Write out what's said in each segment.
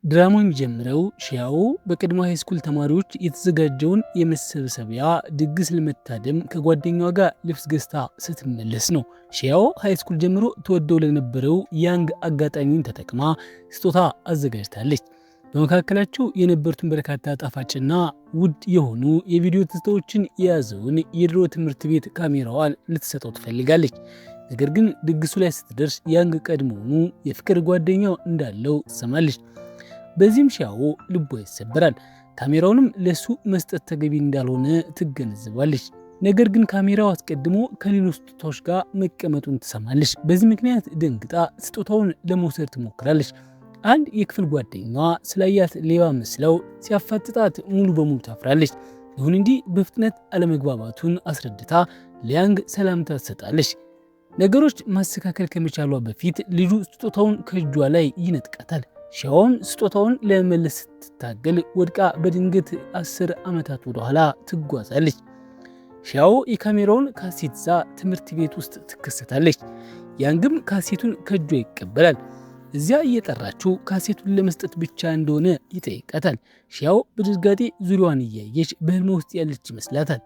ድራማው የሚጀምረው ሺያዎ በቀድሞ ሃይስኩል ተማሪዎች የተዘጋጀውን የመሰብሰቢያ ድግስ ለመታደም ከጓደኛዋ ጋር ልብስ ገዝታ ስትመለስ ነው። ሺያዎ ሃይስኩል ጀምሮ ተወደው ለነበረው ያንግ አጋጣሚውን ተጠቅማ ስጦታ አዘጋጅታለች። በመካከላቸው የነበሩትን በርካታ ጣፋጭና ውድ የሆኑ የቪዲዮ ትዝታዎችን የያዘውን የድሮ ትምህርት ቤት ካሜራዋን ልትሰጠው ትፈልጋለች። ነገር ግን ድግሱ ላይ ስትደርስ ያንግ ቀድሞውኑ የፍቅር ጓደኛው እንዳለው ትሰማለች። በዚህም ሺያዎ ልቧ ይሰበራል። ካሜራውንም ለሱ መስጠት ተገቢ እንዳልሆነ ትገነዘባለች። ነገር ግን ካሜራው አስቀድሞ ከሌሎች ስጦታዎች ጋር መቀመጡን ትሰማለች። በዚህ ምክንያት ደንግጣ ስጦታውን ለመውሰድ ትሞክራለች። አንድ የክፍል ጓደኛዋ ስላያት ሌባ መስለው ሲያፋጥጣት ሙሉ በሙሉ ታፍራለች። ይሁን እንጂ በፍጥነት አለመግባባቱን አስረድታ ለያንግ ሰላምታ ትሰጣለች። ነገሮች ማስተካከል ከመቻሏ በፊት ልጁ ስጦታውን ከእጇ ላይ ይነጥቃታል። ሺያዎን ስጦታውን ለመመለስ ስትታገል ወድቃ በድንገት 10 ዓመታት ወደ ኋላ ትጓዛለች። ሺያዎ የካሜራውን ካሴት ይዛ ትምህርት ቤት ውስጥ ትከሰታለች። ያንግም ካሴቱን ከእጇ ይቀበላል። እዚያ እየጠራችው ካሴቱን ለመስጠት ብቻ እንደሆነ ይጠይቃታል። ሺያዎ በድንጋጤ ዙሪያዋን እያየች በህልም ውስጥ ያለች ይመስላታል።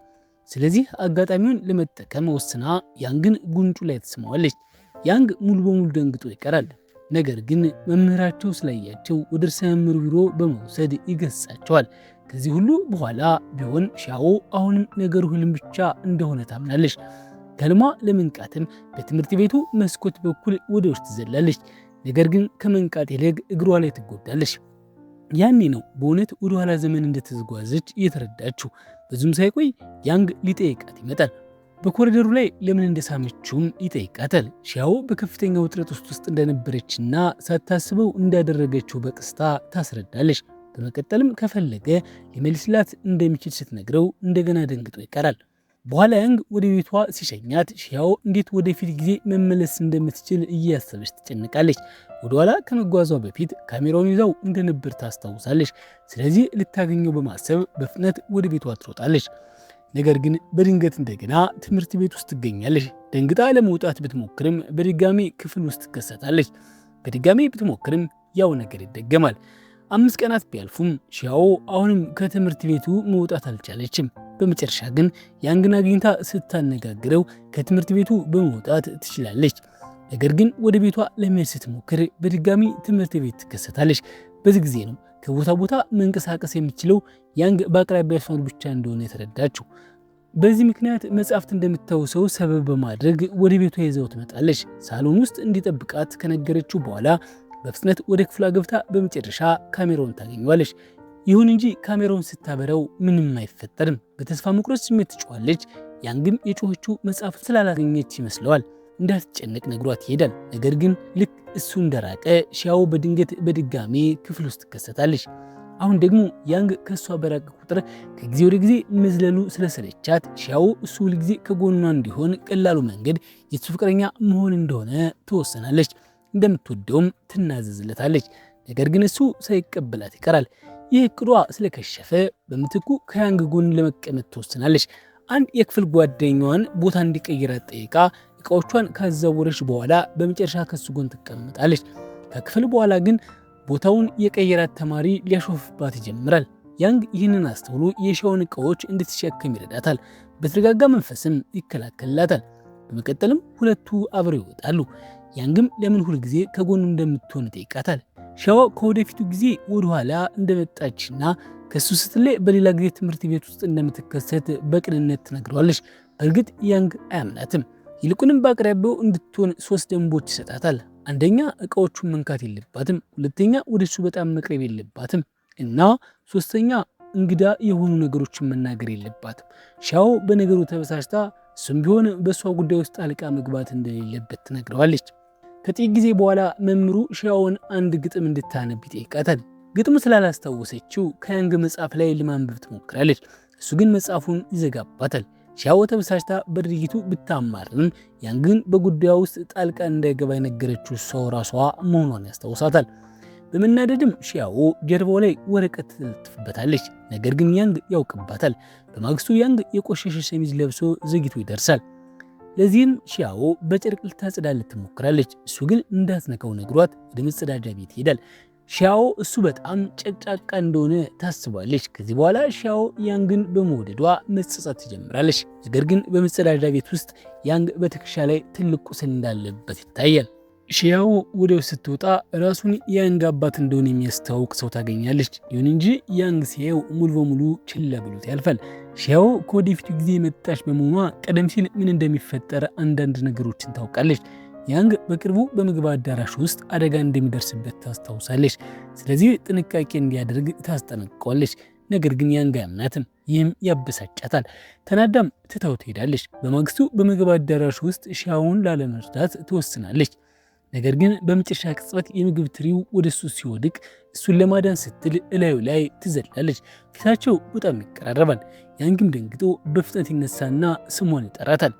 ስለዚህ አጋጣሚውን ለመጠቀም ወስና ያንግን ጉንጩ ላይ ትስመዋለች። ያንግ ሙሉ በሙሉ ደንግጦ ይቀራል። ነገር ግን መምህራቸው ስላያቸው ወደ ርዕሰ መምህሩ ቢሮ በመውሰድ ይገሳቸዋል። ከዚህ ሁሉ በኋላ ቢሆን ሺያዎ አሁንም ነገሩ ህልም ብቻ እንደሆነ ታምናለች። ከህልሟ ለመንቃትም በትምህርት ቤቱ መስኮት በኩል ወደ ውስጥ ትዘላለች። ነገር ግን ከመንቃት ይልቅ እግሯ ላይ ትጎዳለች። ያኔ ነው በእውነት ወደ ኋላ ዘመን እንደተጓዘች እየተረዳችው። ብዙም ሳይቆይ ያንግ ሊጠይቃት ይመጣል። በኮሪደሩ ላይ ለምን እንደሳመችውም ይጠይቃታል። ሺያዎ በከፍተኛ ውጥረት ውስጥ እንደነበረችና ሳታስበው እንዳደረገችው በቅስታ ታስረዳለች። በመቀጠልም ከፈለገ ሊመልስላት እንደሚችል ስትነግረው እንደገና ደንግጦ ይቀራል። በኋላ ያንግ ወደ ቤቷ ሲሸኛት ሺያዎ እንዴት ወደፊት ጊዜ መመለስ እንደምትችል እያሰበች ትጨንቃለች። ወደኋላ ከመጓዟ በፊት ካሜራውን ይዛው እንደነበር ታስታውሳለች። ስለዚህ ልታገኘው በማሰብ በፍጥነት ወደ ቤቷ ትሮጣለች። ነገር ግን በድንገት እንደገና ትምህርት ቤት ውስጥ ትገኛለች። ደንግጣ ለመውጣት ብትሞክርም በድጋሚ ክፍል ውስጥ ትከሰታለች። በድጋሚ ብትሞክርም ያው ነገር ይደገማል። 5 ቀናት ቢያልፉም ሺያዎ አሁንም ከትምህርት ቤቱ መውጣት አልቻለችም። በመጨረሻ ግን ያንግን አግኝታ ስታነጋግረው ከትምህርት ቤቱ በመውጣት ትችላለች። ነገር ግን ወደ ቤቷ ለመሄድ ስትሞክር በድጋሚ ትምህርት ቤት ትከሰታለች። በዚህ ጊዜ ነው ከቦታ ቦታ መንቀሳቀስ የሚችለው ያንግ በአቅራቢያ ሰው ብቻ እንደሆነ የተረዳችው። በዚህ ምክንያት መጽሐፍት እንደምታውሰው ሰበብ በማድረግ ወደ ቤቷ ይዘው ትመጣለች። ሳሎን ውስጥ እንዲጠብቃት ከነገረችው በኋላ በፍጥነት ወደ ክፍሏ ገብታ በመጨረሻ ካሜራውን ታገኘዋለች። ይሁን እንጂ ካሜራውን ስታበረው ምንም አይፈጠርም። በተስፋ መቁረጥ ስሜት ትጮኻለች። ያንግም የጮኸችው መጽሐፍ ስላላገኘች ይመስለዋል። እንዳትጨነቅ ነግሯት ይሄዳል። ነገር ግን ልክ እሱ እንደራቀ ሺያዎ በድንገት በድጋሜ ክፍል ውስጥ ትከሰታለች። አሁን ደግሞ ያንግ ከእሷ በራቀ ቁጥር ከጊዜ ወደ ጊዜ መዝለሉ ስለሰለቻት ሺያዎ እሱ ሁልጊዜ ከጎኗ እንዲሆን ቀላሉ መንገድ የሱ ፍቅረኛ መሆን እንደሆነ ትወሰናለች። እንደምትወደውም ትናዘዝለታለች። ነገር ግን እሱ ሳይቀበላት ይቀራል። ይህ እቅዷ ስለከሸፈ በምትኩ ከያንግ ጎን ለመቀመጥ ትወስናለች። አንድ የክፍል ጓደኛዋን ቦታ እንዲቀይራት ጠይቃ እቃዎቿን ካዛወረች በኋላ በመጨረሻ ከሱ ጎን ትቀመጣለች። ከክፍል በኋላ ግን ቦታውን የቀየራት ተማሪ ሊያሾፍባት ይጀምራል። ያንግ ይህንን አስተውሎ የሺያዎን እቃዎች እንድትሸከም ይረዳታል። በተረጋጋ መንፈስም ይከላከልላታል። በመቀጠልም ሁለቱ አብረው ይወጣሉ። ያንግም ለምን ሁል ጊዜ ከጎኑ እንደምትሆን ይጠይቃታል። ሺያዎ ከወደፊቱ ጊዜ ወደኋላ እንደመጣችና ከሱ ስትለይ በሌላ ጊዜ ትምህርት ቤት ውስጥ እንደምትከሰት በቅንነት ትነግረዋለች። በእርግጥ ያንግ አያምናትም። ይልቁንም በአቅራቢያው እንድትሆን 3 ደንቦች ይሰጣታል። አንደኛ እቃዎቹን መንካት የለባትም፣ ሁለተኛ ወደሱ በጣም መቅረብ የለባትም እና ሶስተኛ እንግዳ የሆኑ ነገሮችን መናገር የለባትም። ሺያዎ በነገሩ ተበሳጭታ እሱም ቢሆን በእሷ ጉዳይ ውስጥ ጣልቃ መግባት እንደሌለበት ትነግረዋለች። ከጥቂት ጊዜ በኋላ መምህሩ ሺያዎን አንድ ግጥም እንድታነብ ይጠይቃታል። ግጥሙ ስላላስታወሰችው ከያንግ መጽሐፍ ላይ ለማንበብ ትሞክራለች። እሱ ግን መጽሐፉን ይዘጋባታል። ሺያዎ ተበሳጭታ በድርጊቱ ብታማርም ያንግን በጉዳዩ ውስጥ ጣልቃ እንዳይገባ የነገረችው ሰው ራሷ መሆኗን ያስታውሳታል። በመናደድም ሺያዎ ጀርባው ላይ ወረቀት ትለጥፍበታለች። ነገር ግን ያንግ ያውቅባታል። በማግስቱ ያንግ የቆሸሸ ሸሚዝ ለብሶ ዘግይቶ ይደርሳል። ለዚህም ሺያዎ በጨርቅ ልታጸዳለት ትሞክራለች። እሱ ግን እንዳትነካው ነግሯት ወደ መጸዳጃ ቤት ይሄዳል። ሺያኦ እሱ በጣም ጨቅጫቃ እንደሆነ ታስባለች። ከዚህ በኋላ ሺያኦ ያንግን በመውደዷ መጸጸት ትጀምራለች። ነገር ግን በመጸዳጃ ቤት ውስጥ ያንግ በትከሻ ላይ ትልቅ ቁስል እንዳለበት ይታያል። ሺያኦ ወዲያው ስትወጣ ራሱን ያንግ አባት እንደሆነ የሚያስተዋውቅ ሰው ታገኛለች። ይሁን እንጂ ያንግ ሲያየው ሙሉ በሙሉ ችላ ብሎት ያልፋል። ሺያኦ ከወደፊቱ ጊዜ የመጣች በመሆኗ ቀደም ሲል ምን እንደሚፈጠር አንዳንድ ነገሮችን ታውቃለች። ያንግ በቅርቡ በምግብ አዳራሽ ውስጥ አደጋ እንደሚደርስበት ታስታውሳለች። ስለዚህ ጥንቃቄ እንዲያደርግ ታስጠነቅቀዋለች። ነገር ግን ያንግ አያምናትም። ይህም ያበሳጫታል። ተናዳም ትታው ትሄዳለች። በማግስቱ በምግብ አዳራሽ ውስጥ ሺያኦን ላለመርዳት ትወስናለች። ነገር ግን በመጨረሻ ቅጽበት የምግብ ትሪው ወደሱ ሲወድቅ እሱን ለማዳን ስትል እላዩ ላይ ትዘላለች። ፊታቸው በጣም ይቀራረባል። ያንግም ደንግጦ በፍጥነት ይነሳና ስሟን ይጠራታል።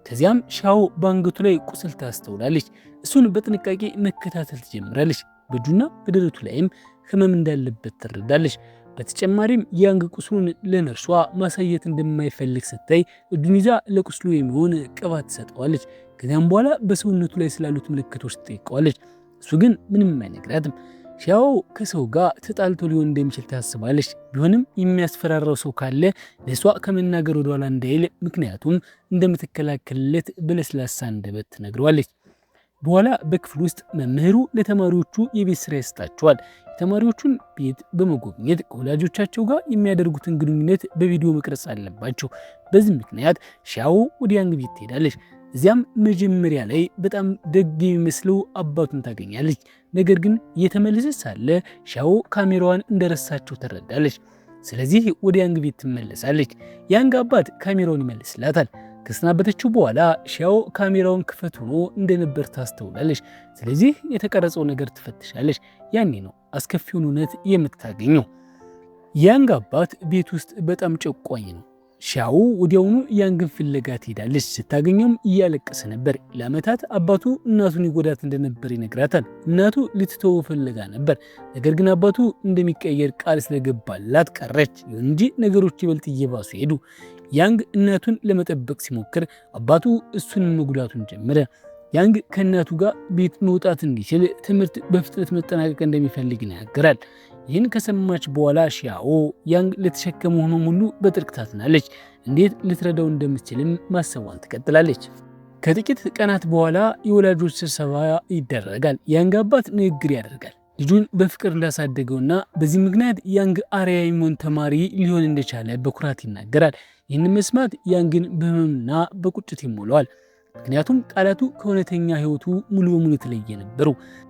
ከዚያም ሺያኦ በአንገቱ ላይ ቁስል ታስተውላለች። እሱን በጥንቃቄ መከታተል ትጀምራለች። በእጁና በደረቱ ላይም ህመም እንዳለበት ትረዳለች። በተጨማሪም ያንግ ቁስሉን ለነርሷ ማሳየት እንደማይፈልግ ስታይ እጁን ይዛ ለቁስሉ የሚሆን ቅባት ትሰጠዋለች። ከዚያም በኋላ በሰውነቱ ላይ ስላሉት ምልክቶች ትጠይቀዋለች። እሱ ግን ምንም አይነግራትም። ሺያኦ ከሰው ጋር ተጣልቶ ሊሆን እንደሚችል ታስባለች። ቢሆንም የሚያስፈራራው ሰው ካለ ለሷ ከመናገር ወደኋላ እንዳይል፣ ምክንያቱም እንደምትከላከልለት በለስላሳ አንደበት ትነግረዋለች። በኋላ በክፍል ውስጥ መምህሩ ለተማሪዎቹ የቤት ስራ ይሰጣቸዋል። የተማሪዎቹን ቤት በመጎብኘት ከወላጆቻቸው ጋር የሚያደርጉትን ግንኙነት በቪዲዮ መቅረጽ አለባቸው። በዚህ ምክንያት ሺያኦ ወደ ያንግ ቤት ትሄዳለች። እዚያም መጀመሪያ ላይ በጣም ደግ የሚመስለው አባቱን ታገኛለች። ነገር ግን እየተመለሰች ሳለ ሺያኦ ካሜራዋን እንደረሳቸው ትረዳለች። ስለዚህ ወደ ያንግ ቤት ትመለሳለች። ያንግ አባት ካሜራውን ይመልስላታል። ከሰናበተችው በኋላ ሺያኦ ካሜራውን ክፈት ሆኖ እንደነበር ታስተውላለች። ስለዚህ የተቀረጸው ነገር ትፈትሻለች። ያኔ ነው አስከፊውን እውነት የምታገኘው። ያንግ አባት ቤት ውስጥ በጣም ጨቋኝ ነው። ሺያኦ ወዲያውኑ ያንግን ፍለጋ ትሄዳለች። ስታገኘውም እያለቀሰ ነበር። ለዓመታት አባቱ እናቱን ይጎዳት እንደነበር ይነግራታል። እናቱ ልትተው ፈልጋ ነበር። ነገር ግን አባቱ እንደሚቀየር ቃል ስለገባላት ቀረች። ይሁን እንጂ ነገሮች ይበልጥ እየባሱ ሄዱ። ያንግ እናቱን ለመጠበቅ ሲሞክር አባቱ እሱን መጉዳቱን ጀመረ። ያንግ ከእናቱ ጋር ቤት መውጣት እንዲችል ትምህርት በፍጥነት መጠናቀቅ እንደሚፈልግ ይናገራል። ይህን ከሰማች በኋላ ሺያኦ ያንግ ለተሸከመው ህመም ሁሉ በጥልቅ ታዝናለች። እንዴት ልትረዳው እንደምትችልም ማሰቧን ትቀጥላለች። ከጥቂት ቀናት በኋላ የወላጆች ስብሰባ ይደረጋል። ያንግ አባት ንግግር ያደርጋል። ልጁን በፍቅር እንዳሳደገውና በዚህ ምክንያት ያንግ አርአያ የሚሆን ተማሪ ሊሆን እንደቻለ በኩራት ይናገራል። ይህን መስማት ያንግን በህመምና በቁጭት ይሞላዋል። ምክንያቱም ቃላቱ ከእውነተኛ ህይወቱ ሙሉ በሙሉ የተለየ ነበሩ።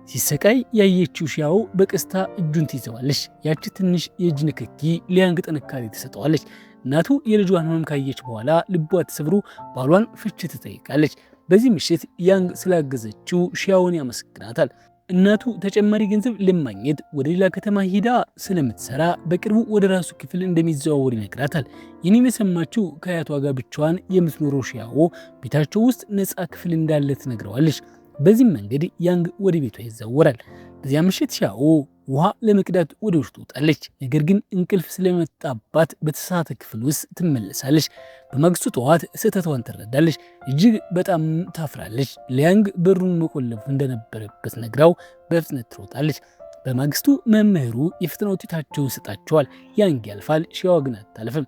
ሲሰቃይ ያየችው ሺያኦ በቀስታ እጁን ትይዘዋለች። ያቺ ትንሽ የእጅ ንክኪ ለያንግ ጥንካሬ ትሰጠዋለች። እናቱ የልጇን ህመም ካየች በኋላ ልቧ ተሰብሮ ባሏን ፍቺ ትጠይቃለች። በዚህ ምሽት ያንግ ስላገዘችው ሺያኦን ያመሰግናታል። እናቱ ተጨማሪ ገንዘብ ለማግኘት ወደ ሌላ ከተማ ሄዳ ስለምትሰራ በቅርቡ ወደ ራሱ ክፍል እንደሚዘዋወር ይነግራታል። ይህን የሰማችው ከአያቷ ጋር ብቻዋን የምትኖረው ሺያኦ ቤታቸው ውስጥ ነፃ ክፍል እንዳለ ትነግረዋለች። በዚህም መንገድ ያንግ ወደ ቤቷ ይዛወራል። በዚያ ምሽት ሺያኦ ውሃ ለመቅዳት ወደ ውስጥ ትወጣለች። ነገር ግን እንቅልፍ ስለመጣባት በተሳተ ክፍል ውስጥ ትመለሳለች። በማግስቱ ጠዋት ስህተቷን ትረዳለች። እጅግ በጣም ታፍራለች። ለያንግ በሩን መቆለፍ እንደነበረበት ነግራው በፍጥነት ትሮጣለች። በማግስቱ መምህሩ የፈተና ውጤታቸውን ይሰጣቸዋል። ያንግ ያልፋል፣ ሺያኦ ግን አታልፍም።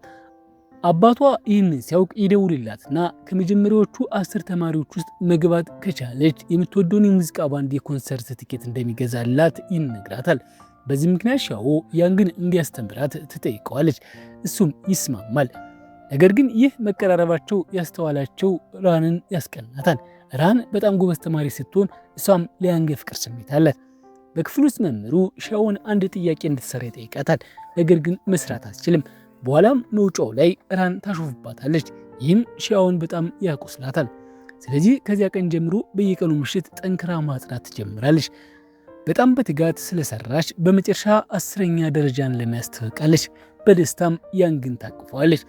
አባቷ ይህንን ሲያውቅ ይደውልላትና ከመጀመሪያዎቹ 10 ተማሪዎች ውስጥ መግባት ከቻለች የምትወደውን የሙዚቃ ባንድ የኮንሰርት ትኬት እንደሚገዛላት ይነግራታል። በዚህ ምክንያት ሺያኦ ያንግን እንዲያስተምራት ትጠይቀዋለች። እሱም ይስማማል። ነገር ግን ይህ መቀራረባቸው ያስተዋላቸው ራንን ያስቀናታል። ራን በጣም ጎበዝ ተማሪ ስትሆን እሷም ለያንግ ፍቅር ስሜት አላት። በክፍል ውስጥ መምህሩ ሺያኦን አንድ ጥያቄ እንድትሰራ ይጠይቃታል። ነገር ግን መስራት አትችልም። በኋላም መውጫው ላይ ራን ታሾፍባታለች። ይህም ሺያኦን በጣም ያቆስላታል። ስለዚህ ከዚያ ቀን ጀምሮ በየቀኑ ምሽት ጠንክራ ማጥናት ትጀምራለች። በጣም በትጋት ስለሰራች በመጨረሻ 10ኛ ደረጃን ለመያዝ ትበቃለች። በደስታም ያንግን ታቅፈዋለች።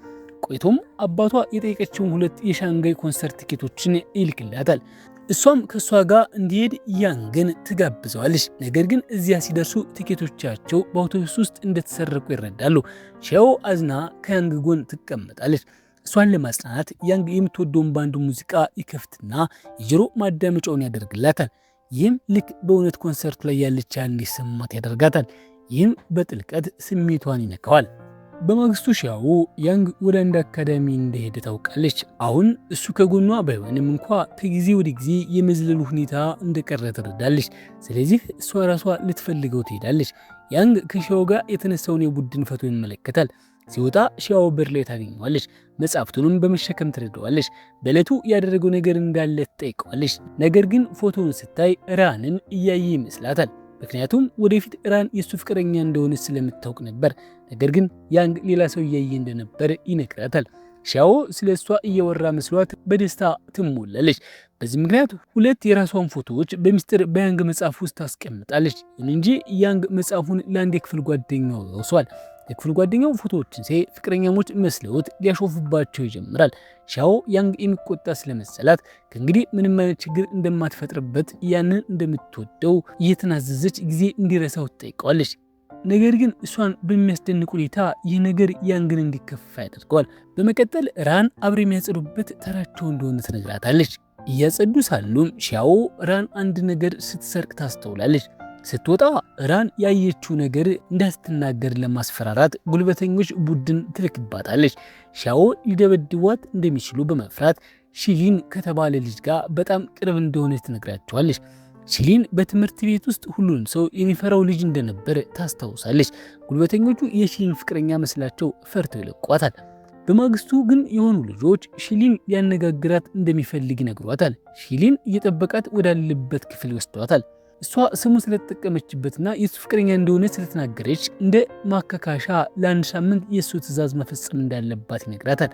ቆይቶም አባቷ የጠየቀችውን 2 የሻንጋይ ኮንሰርት ቲኬቶችን ይልክላታል። እሷም ከእሷ ጋር እንዲሄድ ያንግን ትጋብዘዋለች። ነገር ግን እዚያ ሲደርሱ ቲኬቶቻቸው በአውቶቡስ ውስጥ እንደተሰረቁ ይረዳሉ። ሺያኦ አዝና ከያንግ ጎን ትቀመጣለች። እሷን ለማጽናናት ያንግ የምትወደውን ባንድ ሙዚቃ ይከፍትና የጆሮ ማዳመጫውን ያደርግላታል። ይህም ልክ በእውነት ኮንሰርት ላይ ያለች ያህል እንዲሰማት ያደርጋታል። ይህም በጥልቀት ስሜቷን ይነካዋል። በማግስቱ ሺያዎ ያንግ ወደ አንድ አካዳሚ እንደሄደ ታውቃለች። አሁን እሱ ከጎኗ ባይሆንም እንኳ ከጊዜ ወደ ጊዜ የመዝለሉ ሁኔታ እንደቀረ ትረዳለች። ስለዚህ እሷ ራሷ ልትፈልገው ትሄዳለች። ያንግ ከሺያዎ ጋር የተነሳውን የቡድን ፎቶ ይመለከታል። ሲወጣ ሺያዎ በር ላይ ታገኘዋለች። መጽሐፍቱንም በመሸከም ትረዳዋለች። በዕለቱ ያደረገው ነገር እንዳለ ትጠይቀዋለች። ነገር ግን ፎቶውን ስታይ ራንን እያየ ይመስላታል። ምክንያቱም ወደፊት ራን የሱ ፍቅረኛ እንደሆነ ስለምታውቅ ነበር። ነገር ግን ያንግ ሌላ ሰው እያየ እንደነበር ይነግራታል። ሺያዎ ስለ እሷ እየወራ መስሏት በደስታ ትሞላለች። በዚህ ምክንያት ሁለት የራሷን ፎቶዎች በሚስጥር በያንግ መጽሐፍ ውስጥ ታስቀምጣለች። ይሁን እንጂ ያንግ መጽሐፉን ለአንድ የክፍል ጓደኛው ያወሷል። የክፍል ጓደኛው ፎቶዎችን ሲያይ ፍቅረኛሞች መስለውት ሊያሾፉባቸው ይጀምራል። ሺያዎ ያንግ የሚቆጣ ስለመሰላት ከእንግዲህ ምንም አይነት ችግር እንደማትፈጥርበት ያንን እንደምትወደው እየተናዘዘች ጊዜ እንዲረሳው ትጠይቀዋለች። ነገር ግን እሷን በሚያስደንቅ ሁኔታ ይህ ነገር ያንግን እንዲከፋ ያደርገዋል። በመቀጠል ራን አብረው የሚያጸዱበት ተራቸው እንደሆነ ትነግራታለች። እያጸዱ ሳሉም ሺያዎ ራን አንድ ነገር ስትሰርቅ ታስተውላለች። ስትወጣ ራን ያየችው ነገር እንዳትናገር ለማስፈራራት ጉልበተኞች ቡድን ትልክባታለች። ሺያዎ ሊደበድቧት እንደሚችሉ በመፍራት ሺሊን ከተባለ ልጅ ጋር በጣም ቅርብ እንደሆነች ትነግራቸዋለች። ሺሊን በትምህርት ቤት ውስጥ ሁሉንም ሰው የሚፈራው ልጅ እንደነበር ታስታውሳለች። ጉልበተኞቹ የሺሊን ፍቅረኛ መስላቸው ፈርተው ይለቋታል። በማግስቱ ግን የሆኑ ልጆች ሺሊን ሊያነጋግራት እንደሚፈልግ ይነግሯታል። ሺሊን እየጠበቃት ወዳለበት ክፍል ይወስዷታል። እሷ ስሙ ስለተጠቀመችበትና የሱ ፍቅረኛ እንደሆነ ስለተናገረች እንደ ማካካሻ ለአንድ ሳምንት የሱ ትዕዛዝ መፈጸም እንዳለባት ይነግራታል።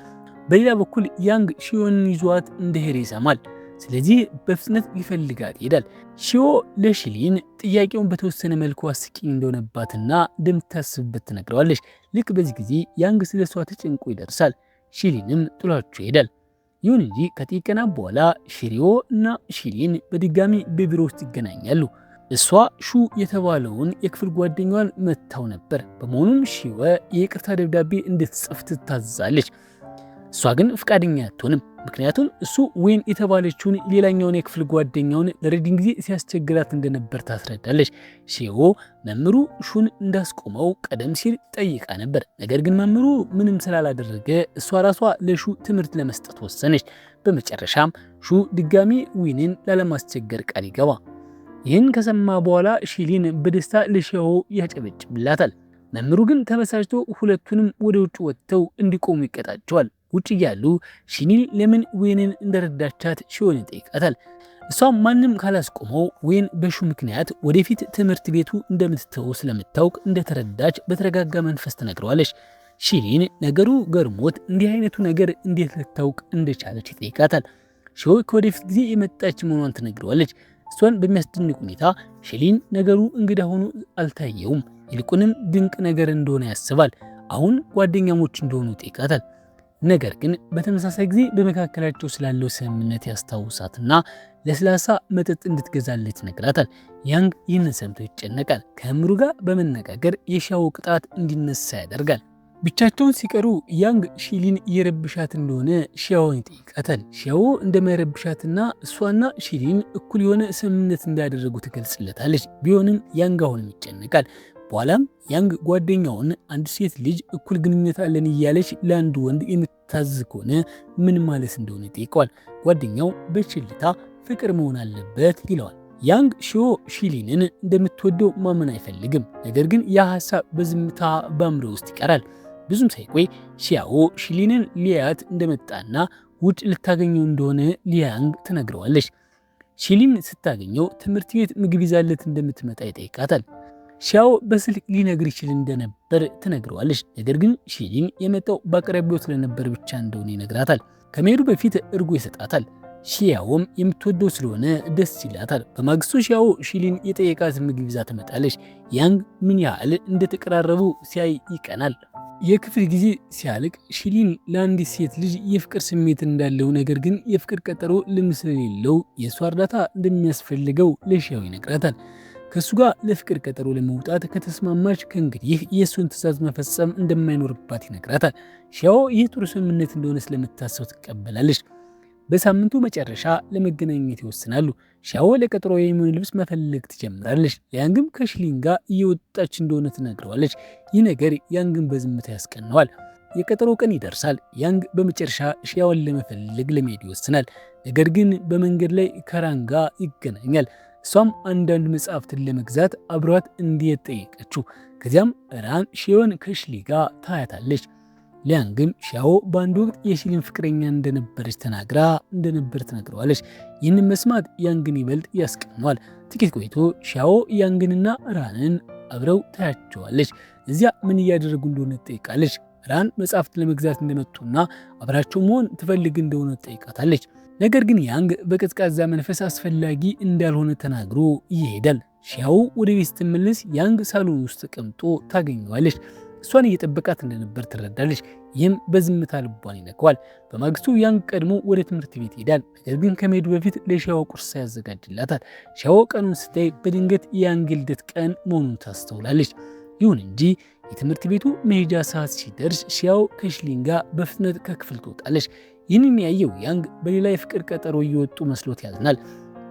በሌላ በኩል ያንግ ሺዮንን ይዟት እንደሄደ ይሰማል። ስለዚህ በፍጥነት ሊፈልጋት ይሄዳል። ሺዮ ለሺሊን ጥያቄውን በተወሰነ መልኩ አስቂኝ እንደሆነባትና እንደምታስብበት ትነግረዋለች። ልክ በዚህ ጊዜ ያንግ ስለ እሷ ተጨንቆ ይደርሳል። ሺሊንም ጥሏቸው ይሄዳል። ይሁን እንጂ ከጥቂት ቀናት በኋላ ሺሪዮ እና ሺሊን በድጋሚ በቢሮ ውስጥ ይገናኛሉ። እሷ ሹ የተባለውን የክፍል ጓደኛዋን መታው ነበር። በመሆኑም ሺወ የይቅርታ ደብዳቤ እንድትጽፍ ትታዘዛለች። እሷ ግን ፍቃደኛ አትሆንም። ምክንያቱም እሱ ዌን የተባለችውን ሌላኛውን የክፍል ጓደኛውን ለረጅም ጊዜ ሲያስቸግራት እንደነበር ታስረዳለች። ሺዮ መምሩ ሹን እንዳስቆመው ቀደም ሲል ጠይቃ ነበር። ነገር ግን መምሩ ምንም ስላላደረገ እሷ ራሷ ለሹ ትምህርት ለመስጠት ወሰነች። በመጨረሻም ሹ ድጋሚ ዊንን ላለማስቸገር ቃል ይገባ። ይህን ከሰማ በኋላ ሺሊን በደስታ ለሺዮ ያጨበጭብላታል። መምሩ ግን ተበሳጭቶ ሁለቱንም ወደ ውጭ ወጥተው እንዲቆሙ ይቀጣቸዋል። ውጭ እያሉ ሺሊን ለምን ዌንን እንደረዳቻት ሺዮን ይጠይቃታል። እሷም ማንም ካላስቆመው ዌን በሹ ምክንያት ወደፊት ትምህርት ቤቱ እንደምትተው ስለምታውቅ እንደተረዳች በተረጋጋ መንፈስ ትነግረዋለች። ሺሊን ነገሩ ገርሞት እንዲህ አይነቱ ነገር እንዴት ልታውቅ እንደቻለች ይጠይቃታል። ሺዮ ከወደፊት ጊዜ የመጣች መሆኗን ትነግረዋለች። እሷን በሚያስደንቅ ሁኔታ ሺሊን ነገሩ እንግዳ ሆኖ አልታየውም። ይልቁንም ድንቅ ነገር እንደሆነ ያስባል። አሁን ጓደኛሞች እንደሆኑ ይጠይቃታል። ነገር ግን በተመሳሳይ ጊዜ በመካከላቸው ስላለው ስምምነት ያስታውሳትና ለስላሳ መጠጥ እንድትገዛለት ይነግራታል። ያንግ ይህንን ሰምቶ ይጨነቃል። ከእምሩ ጋር በመነጋገር የሺያዎ ቅጣት እንዲነሳ ያደርጋል። ብቻቸውን ሲቀሩ ያንግ ሺሊን እየረብሻት እንደሆነ ሺያዎን ይጠይቃታል። ሺያዎ እንደማይረብሻትና እሷና ሺሊን እኩል የሆነ ስምምነት እንዳደረጉ ትገልጽለታለች። ቢሆንም ያንግ አሁንም ይጨነቃል። በኋላም ያንግ ጓደኛውን አንድ ሴት ልጅ እኩል ግንኙነት አለን እያለች ለአንድ ወንድ የምታዝ ከሆነ ምን ማለት እንደሆነ ይጠይቀዋል። ጓደኛው በችልታ ፍቅር መሆን አለበት ይለዋል። ያንግ ሺዮ ሺሊንን እንደምትወደው ማመን አይፈልግም። ነገር ግን ያ ሀሳብ በዝምታ በአእምሮ ውስጥ ይቀራል። ብዙም ሳይቆይ ሺያዎ ሺሊንን ሊያያት እንደመጣና ውጭ ልታገኘው እንደሆነ ሊያንግ ትነግረዋለች። ሺሊን ስታገኘው ትምህርት ቤት ምግብ ይዛለት እንደምትመጣ ይጠይቃታል። ሺያዎ በስልክ ሊነግር ይችል እንደነበር ትነግረዋለች። ነገር ግን ሺሊን የመጣው በአቅራቢያው ስለነበር ብቻ እንደሆነ ይነግራታል። ከመሄዱ በፊት እርጎ ይሰጣታል። ሺያዎም የምትወደው ስለሆነ ደስ ይላታል። በማግስቱ ሺያዎ ሺሊን የጠየቃት ምግብ ይዛ ትመጣለች። ያንግ ምን ያህል እንደተቀራረቡ ሲያይ ይቀናል። የክፍል ጊዜ ሲያልቅ ሺሊን ለአንዲት ሴት ልጅ የፍቅር ስሜት እንዳለው ነገር ግን የፍቅር ቀጠሮ ልምድ ስለሌለው የእሷ እርዳታ እንደሚያስፈልገው ለሺያዎ ይነግራታል። ከእሱ ጋር ለፍቅር ቀጠሮ ለመውጣት ከተስማማች ከእንግዲህ የእሱን ትዕዛዝ መፈጸም እንደማይኖርባት ይነግራታል። ሺያዎ ይህ ጥሩ ስምምነት እንደሆነ ስለምታሰብ ትቀበላለች። በሳምንቱ መጨረሻ ለመገናኘት ይወስናሉ። ሻኦ ለቀጠሮ የሚሆን ልብስ መፈለግ ትጀምራለች። ያንግም ከሽሊን ጋር እየወጣች እንደሆነ ትነግረዋለች። ይህ ነገር ያንግን በዝምታ ያስቀነዋል። የቀጠሮ ቀን ይደርሳል። ያንግ በመጨረሻ ሻኦን ለመፈለግ ለመሄድ ይወስናል። ነገር ግን በመንገድ ላይ ከራን ጋር ይገናኛል። እሷም አንዳንድ መጽሐፍትን ለመግዛት አብሯት እንዲሄድ ጠየቀችው። ከዚያም ራን ሻኦን ከሽሊ ጋር ታያታለች። ሊያንግም ሻኦ በአንድ ወቅት የሽሊን ፍቅረኛ እንደነበረች ትነግረዋለች። ይህንን መስማት ያንግን ይበልጥ ያስቀነዋል። ጥቂት ቆይቶ ሻኦ ያንግንና ራንን አብረው ታያቸዋለች። እዚያ ምን እያደረጉ እንደሆነ ትጠይቃለች። ራን መጽሐፍት ለመግዛት እንደመጡና አብራቸው መሆን ትፈልግ እንደሆነ ትጠይቃታለች። ነገር ግን ያንግ በቀዝቃዛ መንፈስ አስፈላጊ እንዳልሆነ ተናግሮ ይሄዳል። ሻኦ ወደ ቤት ስትመለስ ያንግ ሳሎን ውስጥ ተቀምጦ ታገኘዋለች። እሷን እየጠበቃት እንደነበር ትረዳለች። ይህም በዝምታ ልቧን ይነካዋል። በማግስቱ ያንግ ቀድሞ ወደ ትምህርት ቤት ይሄዳል። ነገር ግን ከመሄዱ በፊት ለሻኦ ቁርስ ያዘጋጅላታል። ሻኦ ቀኑን ስታይ በድንገት የያንግ ልደት ቀን መሆኑን ታስተውላለች። ይሁን እንጂ የትምህርት ቤቱ መሄጃ ሰዓት ሲደርስ ሻኦ ከሽሊን ጋር በፍጥነት ከክፍል ትወጣለች። ይህንን ያየው ያንግ በሌላ የፍቅር ቀጠሮ እየወጡ መስሎት ያዝናል።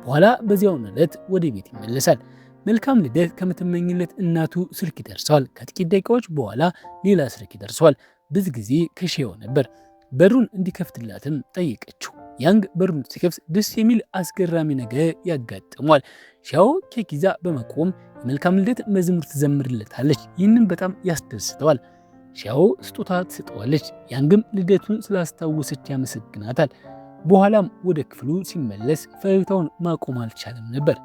በኋላ በዚያውን ዕለት ወደ ቤት ይመለሳል። መልካም ልደት ከምትመኝለት እናቱ ስልክ ይደርሰዋል። ከጥቂት ደቂቃዎች በኋላ ሌላ ስልክ ይደርሰዋል። ብዙ ጊዜ ከሻኦ ነበር። በሩን እንዲከፍትላትም ጠየቀችው። ያንግ በሩን ሲከፍት ደስ የሚል አስገራሚ ነገር ያጋጥመዋል። ሻኦ ኬክ ይዛ በመቆም የመልካም ልደት መዝሙር ትዘምርለታለች። ይህንን በጣም ያስደስተዋል። ሻኦ ስጦታ ትሰጠዋለች። ያንግም ልደቱን ስላስታወሰች ያመሰግናታል። በኋላም ወደ ክፍሉ ሲመለስ ፈገግታውን ማቆም አልቻለም ነበር።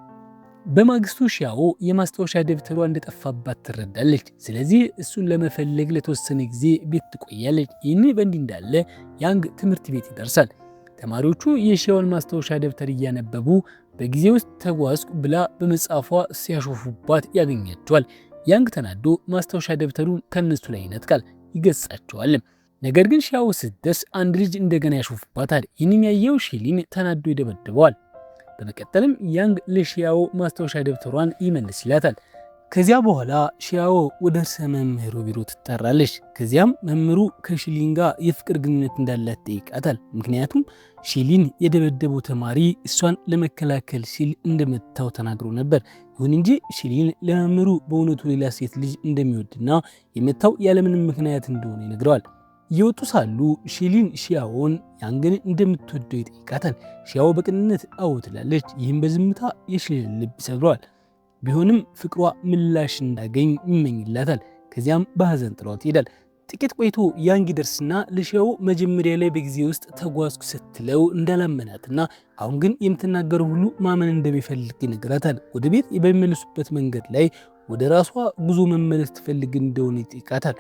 በማግስቱ ሻኦ የማስታወሻ ደብተሯ እንደጠፋባት ትረዳለች። ስለዚህ እሱን ለመፈለግ ለተወሰነ ጊዜ ቤት ትቆያለች። ይህን በእንዲህ እንዳለ ያንግ ትምህርት ቤት ይደርሳል። ተማሪዎቹ የሻኦን ማስታወሻ ደብተር እያነበቡ በጊዜ ውስጥ ተጓዝኩ ብላ በመጽሐፏ ሲያሾፉባት ያገኛቸዋል። ያንግ ተናዶ ማስታወሻ ደብተሩን ከነሱ ላይ ይነጥቃል፣ ይገጻቸዋል። ነገር ግን ሻኦ ስትደርስ አንድ ልጅ እንደገና ያሾፍባታል። ይህንን ያየው ሽሊን ተናዶ ይደበድበዋል። በመቀጠልም ያንግ ለሻኦ ማስታወሻ ደብተሯን ይመልስላታል። ከዚያ በኋላ ሻኦ ወደ ርዕሰ መምህሩ ቢሮ ትጠራለች። ከዚያም መምህሩ ከሽሊን ጋር የፍቅር ግንኙነት እንዳላት ጠይቃታል። ምክንያቱም ሽሊን የደበደበው ተማሪ እሷን ለመከላከል ሲል እንደመታው ተናግሮ ነበር። ይሁን እንጂ ሽሊን ለመምህሩ በእውነቱ ሌላ ሴት ልጅ እንደሚወድና የመታው ያለምንም ምክንያት እንደሆነ ይነግረዋል። እየወጡ ሳሉ ሽሊን ሻኦን ያንግን እንደምትወደው ይጠይቃታል። ሻኦ በቅንነት አዎ ትላለች። ይህም በዝምታ የሽሊን ልብ ይሰብረዋል። ቢሆንም ፍቅሯ ምላሽ እንዳገኝ ይመኝላታል። ከዚያም በሐዘን ጥሏት ይሄዳል። ጥቂት ቆይቶ ያንግ ይደርስና ለሻኦ መጀመሪያ ላይ በጊዜ ውስጥ ተጓዝኩ ስትለው እንዳላመናትና አሁን ግን የምትናገረው ሁሉ ማመን እንደሚፈልግ ይነግራታል። ወደ ቤት በሚመለሱበት መንገድ ላይ ወደ ራሷ ጉዞ መመለስ ትፈልግ እንደሆነ ይጠይቃታል።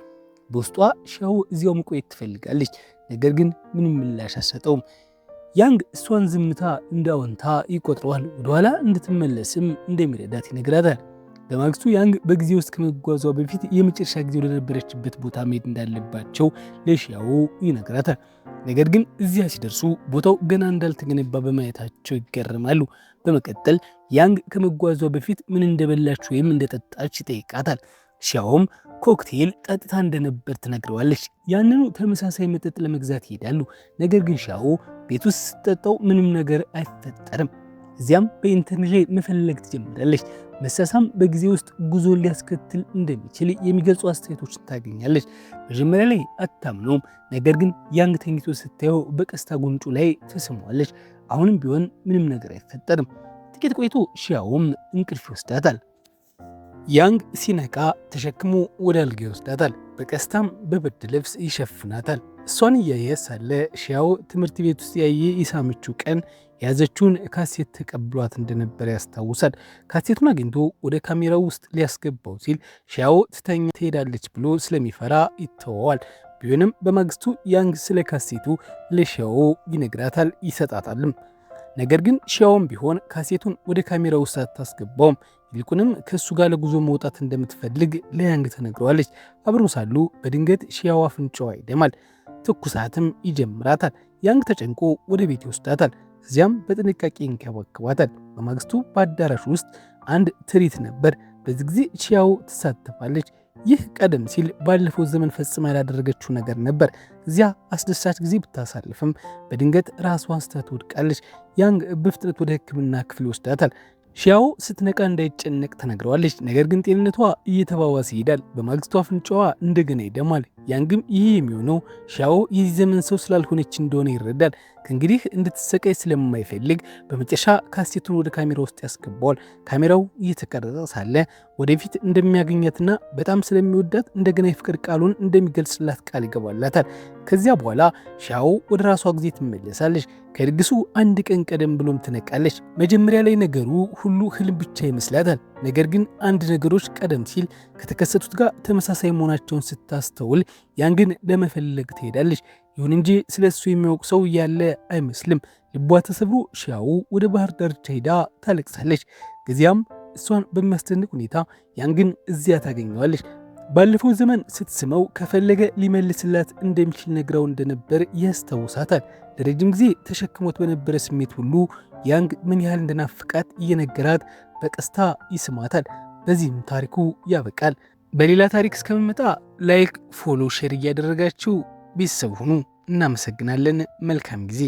በውስጧ ሻኦ እዚያው መቆየት ትፈልጋለች። ነገር ግን ምንም ምላሽ አትሰጠውም። ያንግ እሷን ዝምታ እንደ አዎንታ ይቆጥረዋል። ወደኋላ እንድትመለስም እንደሚረዳት ይነግራታል። በማግስቱ ያንግ በጊዜ ውስጥ ከመጓዟ በፊት የመጨረሻ ጊዜ ወደነበረችበት ቦታ መሄድ እንዳለባቸው ለሻኦ ይነግራታል። ነገር ግን እዚያ ሲደርሱ ቦታው ገና እንዳልተገነባ በማየታቸው ይገረማሉ። በመቀጠል ያንግ ከመጓዟ በፊት ምን እንደበላች ወይም እንደጠጣች ይጠይቃታል። ሻኦም ኮክቴል ጠጥታ እንደነበር ትነግረዋለች። ያንኑ ተመሳሳይ መጠጥ ለመግዛት ይሄዳሉ። ነገር ግን ሻኦ ቤት ውስጥ ስትጠጣው ምንም ነገር አይፈጠርም። እዚያም በኢንተርኔት ላይ መፈለግ ትጀምራለች። መሳሳም በጊዜ ውስጥ ጉዞ ሊያስከትል እንደሚችል የሚገልጹ አስተያየቶችን ታገኛለች። መጀመሪያ ላይ አታምነውም። ነገር ግን ያንግ ተኝቶ ስታየው በቀስታ ጉንጩ ላይ ተስሟለች። አሁንም ቢሆን ምንም ነገር አይፈጠርም። ጥቂት ቆይቶ ሻኦም እንቅልፍ ይወስዳታል። ያንግ ሲነቃ ተሸክሞ ወደ አልጋ ይወስዳታል። በቀስታም በብርድ ልብስ ይሸፍናታል። እሷን እያየ ሳለ ሻኦ ትምህርት ቤት ውስጥ ያየ የሳመችው ቀን የያዘችውን ካሴት ተቀብሏት እንደነበር ያስታውሳል። ካሴቱን አግኝቶ ወደ ካሜራው ውስጥ ሊያስገባው ሲል ሻኦ ትተኛ ትሄዳለች ብሎ ስለሚፈራ ይተወዋል። ቢሆንም በማግስቱ ያንግ ስለ ካሴቱ ለሻኦ ይነግራታል፣ ይሰጣታልም። ነገር ግን ሻኦም ቢሆን ካሴቱን ወደ ካሜራው ውስጥ አታስገባውም። ይልቁንም ከእሱ ጋር ለጉዞ መውጣት እንደምትፈልግ ለያንግ ተነግረዋለች። አብሮ ሳሉ በድንገት ሻኦ አፍንጫዋ ይደማል፣ ትኩሳትም ይጀምራታል። ያንግ ተጨንቆ ወደ ቤት ይወስዳታል። እዚያም በጥንቃቄ ይንከባከባታል። በማግስቱ በአዳራሽ ውስጥ አንድ ትርኢት ነበር። በዚህ ጊዜ ሻኦ ትሳተፋለች። ይህ ቀደም ሲል ባለፈው ዘመን ፈጽማ ያላደረገችው ነገር ነበር። እዚያ አስደሳች ጊዜ ብታሳልፍም በድንገት ራሷን ስታ ትወድቃለች። ያንግ በፍጥነት ወደ ሕክምና ክፍል ይወስዳታል። ሺያኦ ስትነቃ እንዳይጨነቅ ተነግረዋለች። ነገር ግን ጤንነቷ እየተባባሰ ይሄዳል። በማግስቱ አፍንጫዋ እንደገና ይደማል። ያንግም ይህ የሚሆነው ሺያኦ የዚህ ዘመን ሰው ስላልሆነች እንደሆነ ይረዳል። ከእንግዲህ እንድትሰቃይ ስለማይፈልግ በመጨረሻ ካሴቱን ወደ ካሜራ ውስጥ ያስገባዋል። ካሜራው እየተቀረጸ ሳለ ወደፊት እንደሚያገኛትና በጣም ስለሚወዳት እንደገና የፍቅር ቃሉን እንደሚገልጽላት ቃል ይገባላታል። ከዚያ በኋላ ሺያኦ ወደ ራሷ ጊዜ ትመለሳለች። ከድግሱ አንድ ቀን ቀደም ብሎም ትነቃለች። መጀመሪያ ላይ ነገሩ ሁሉ ህልም ብቻ ይመስላታል። ነገር ግን አንድ ነገሮች ቀደም ሲል ከተከሰቱት ጋር ተመሳሳይ መሆናቸውን ስታስተውል ያንግን ለመፈለግ ትሄዳለች። ይሁን እንጂ ስለ እሱ የሚያውቅ ሰው ያለ አይመስልም። ልቧ ተሰብሮ ሺያኦ ወደ ባህር ዳርቻ ሄዳ ታለቅሳለች። ከዚያም እሷን በሚያስደንቅ ሁኔታ ያንግን እዚያ ታገኘዋለች። ባለፈው ዘመን ስትስመው ከፈለገ ሊመልስላት እንደሚችል ነግራው እንደነበር ያስታውሳታል። ለረጅም ጊዜ ተሸክሞት በነበረ ስሜት ሁሉ ያንግ ምን ያህል እንደናፍቃት እየነገራት በቀስታ ይስማታል። በዚህም ታሪኩ ያበቃል። በሌላ ታሪክ እስከምመጣ ላይክ፣ ፎሎ፣ ሼር እያደረጋችሁ ቤተሰብ ሁኑ። እናመሰግናለን። መልካም ጊዜ